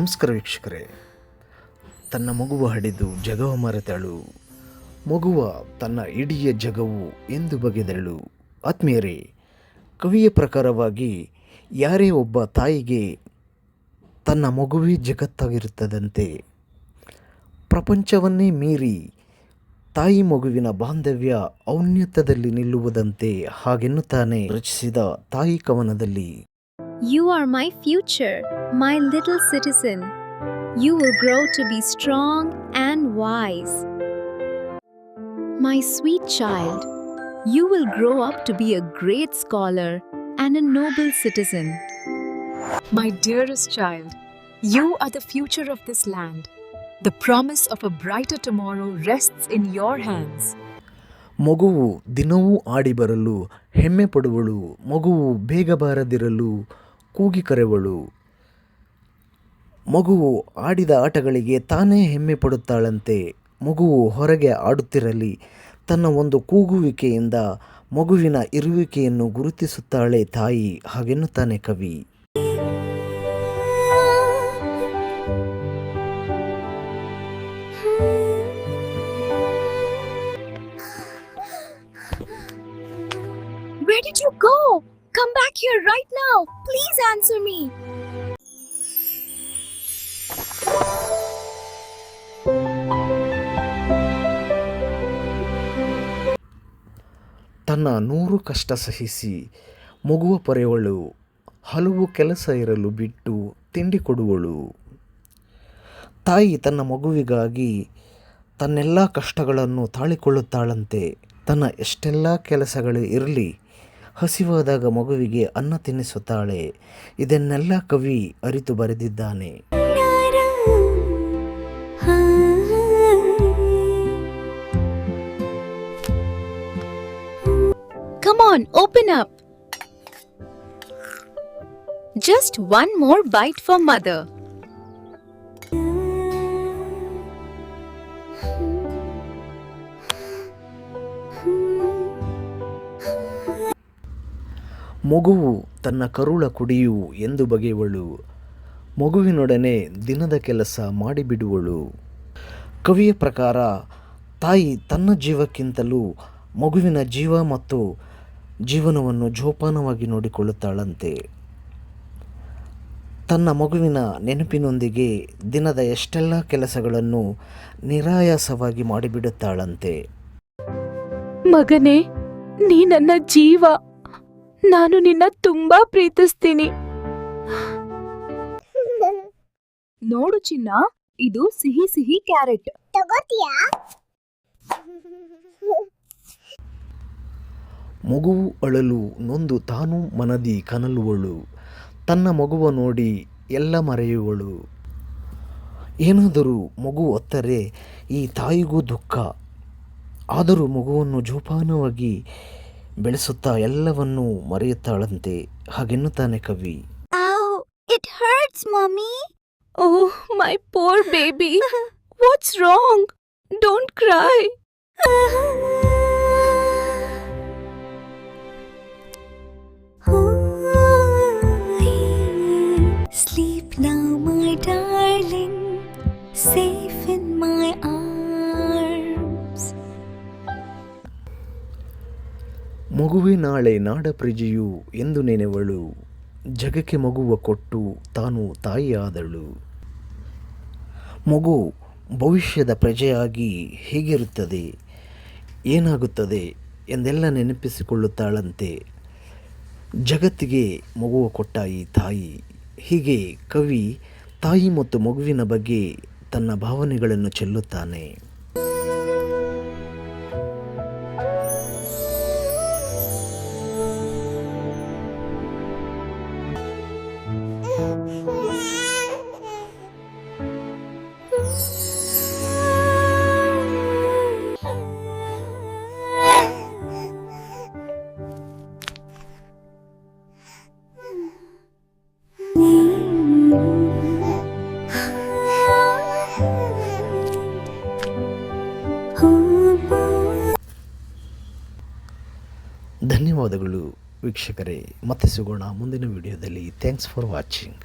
ನಮಸ್ಕಾರ ವೀಕ್ಷಕರೇ. ತನ್ನ ಮಗುವ ಹಡಿದು ಜಗವ ಮರೆತಳು, ಮಗುವ ತನ್ನ ಇಡೀ ಜಗವು ಎಂದು ಬಗೆದಳು. ಆತ್ಮೀಯರೇ, ಕವಿಯ ಪ್ರಕಾರವಾಗಿ ಯಾರೇ ಒಬ್ಬ ತಾಯಿಗೆ ತನ್ನ ಮಗುವೇ ಜಗತ್ತಾಗಿರುತ್ತದಂತೆ. ಪ್ರಪಂಚವನ್ನೇ ಮೀರಿ ತಾಯಿ ಮಗುವಿನ ಬಾಂಧವ್ಯ ಔನ್ನತ್ಯದಲ್ಲಿ ನಿಲ್ಲುವುದಂತೆ ಹಾಗೆನ್ನುತ್ತಾನೆ ರಚಿಸಿದ ತಾಯಿ ಕವನದಲ್ಲಿ. You are my future, my little citizen. You will grow to be strong and wise. My sweet child, you will grow up to be a great scholar and a noble citizen. My dearest child, you are the future of this land. The promise of a brighter tomorrow rests in your hands. ಮಗುವು ದಿನವೂ ಆಡಿ ಬರಲು ಹೆಮ್ಮೆ ಪಡುವಳು, ಮಗುವು ಬೇಗ ಬಾರದಿರಲು ಕೂಗಿ ಕರೆವಳು. ಮಗುವು ಆಡಿದ ಆಟಗಳಿಗೆ ತಾನೇ ಹೆಮ್ಮೆ ಪಡುತ್ತಾಳಂತೆ. ಮಗುವು ಹೊರಗೆ ಆಡುತ್ತಿರಲಿ ತನ್ನ ಒಂದು ಕೂಗುವಿಕೆಯಿಂದ ಮಗುವಿನ ಇರುವಿಕೆಯನ್ನು ಗುರುತಿಸುತ್ತಾಳೆ ತಾಯಿ ಹಾಗೆನ್ನುತ್ತಾನೆ ಕವಿ. Where did you go? Come back here right now. Please answer me. ತನ್ನ 100 ಕಷ್ಟ ಸಹಿಸಿ ಮಗುವ ಪೊರೆಯವಳು, ಹಲವು ಕೆಲಸ ಇರಲು ಬಿಟ್ಟು ತಿಂಡಿ ಕೊಡುವಳು. ತಾಯಿ ತನ್ನ ಮಗುವಿಗಾಗಿ ತನ್ನೆಲ್ಲ ಕಷ್ಟಗಳನ್ನು ತಾಳಿಕೊಳ್ಳುತ್ತಾಳಂತೆ. ತನ್ನ ಎಷ್ಟೆಲ್ಲ ಕೆಲಸಗಳು ಇರಲಿ, ಹಸಿವಾದಾಗ ಮಗುವಿಗೆ ಅನ್ನ ತಿನ್ನಿಸುತ್ತಾಳೆ. ಇದನ್ನೆಲ್ಲ ಕವಿ ಅರಿತು ಬರೆದಿದ್ದಾನೆ. Come on, open up. Just one more bite for mother. ಮಗುವು ತನ್ನ ಕರುಳ ಕುಡಿಯು ಎಂದು ಬಗೆಯುವಳು, ಮಗುವಿನೊಡನೆ ದಿನದ ಕೆಲಸ ಮಾಡಿಬಿಡುವಳು. ಕವಿಯ ಪ್ರಕಾರ ತಾಯಿ ತನ್ನ ಜೀವಕ್ಕಿಂತಲೂ ಮಗುವಿನ ಜೀವ ಮತ್ತು ಜೀವನವನ್ನು ಜೋಪಾನವಾಗಿ ನೋಡಿಕೊಳ್ಳುತ್ತಾಳಂತೆ. ತನ್ನ ಮಗುವಿನ ನೆನಪಿನೊಂದಿಗೆ ದಿನದ ಎಷ್ಟೆಲ್ಲ ಕೆಲಸಗಳನ್ನು ನಿರಾಯಾಸವಾಗಿ ಮಾಡಿಬಿಡುತ್ತಾಳಂತೆ. ಮಗನೇ, ನೀ ನನ್ನ ಜೀವ. ನಾನು ನಿನ್ನ ತುಂಬಾ ಪ್ರೀತಿಸ್ತೀನಿ. ನೋಡು ಚಿನ್ನ, ಇದು ಸಿಹಿ ಸಿಹಿ ಕ್ಯಾರೆಟ್. ತಗೋತೀಯಾ? ಮಗುವು ಅಳಲು ನೊಂದು ತಾನು ಮನದಿ ಕನಲುವಳು. ತನ್ನ ಮಗುವ ನೋಡಿ ಎಲ್ಲ ಮರೆಯುವಳು. ಏನಾದರೂ ಮಗು ಅತ್ತರೆ ಈ ತಾಯಿಗೂ ದುಃಖ. ಆದರೂ ಮಗುವನ್ನು ಜೋಪಾನವಾಗಿ ಬೆಳೆಸುತ್ತಾ ಎಲ್ಲವನ್ನೂ ಮರೆಯುತ್ತಾಳಂತೆ ಹಾಗೆನ್ನುತ್ತಾನೆ ಕವಿ. Ow, it hurts, mommy. Oh, my poor baby. What's wrong? Don't cry. Sleep now, my darling, safe in my arms. ಮಗುವೇ ನಾಳೆ ನಾಡ ಪ್ರಜೆಯು ಎಂದು ನೆನೆವಳು, ಜಗಕ್ಕೆ ಮಗುವ ಕೊಟ್ಟು ತಾನು ತಾಯಿಯಾದಳು. ಮಗು ಭವಿಷ್ಯದ ಪ್ರಜೆಯಾಗಿ ಹೇಗಿರುತ್ತದೆ, ಏನಾಗುತ್ತದೆ ಎಂದೆಲ್ಲ ನೆನಪಿಸಿಕೊಳ್ಳುತ್ತಾಳಂತೆ. ಜಗತ್ತಿಗೆ ಮಗುವ ಕೊಟ್ಟ ಈ ತಾಯಿ. ಹೀಗೆ ಕವಿ ತಾಯಿ ಮತ್ತು ಮಗುವಿನ ಬಗ್ಗೆ ತನ್ನ ಭಾವನೆಗಳನ್ನು ಚೆಲ್ಲುತ್ತಾನೆ. ಧನ್ಯವಾದಗಳು ವೀಕ್ಷಕರೇ. ಮತ್ತೆ ಸಿಗೋಣ ಮುಂದಿನ ವಿಡಿಯೋದಲ್ಲಿ. Thanks for watching.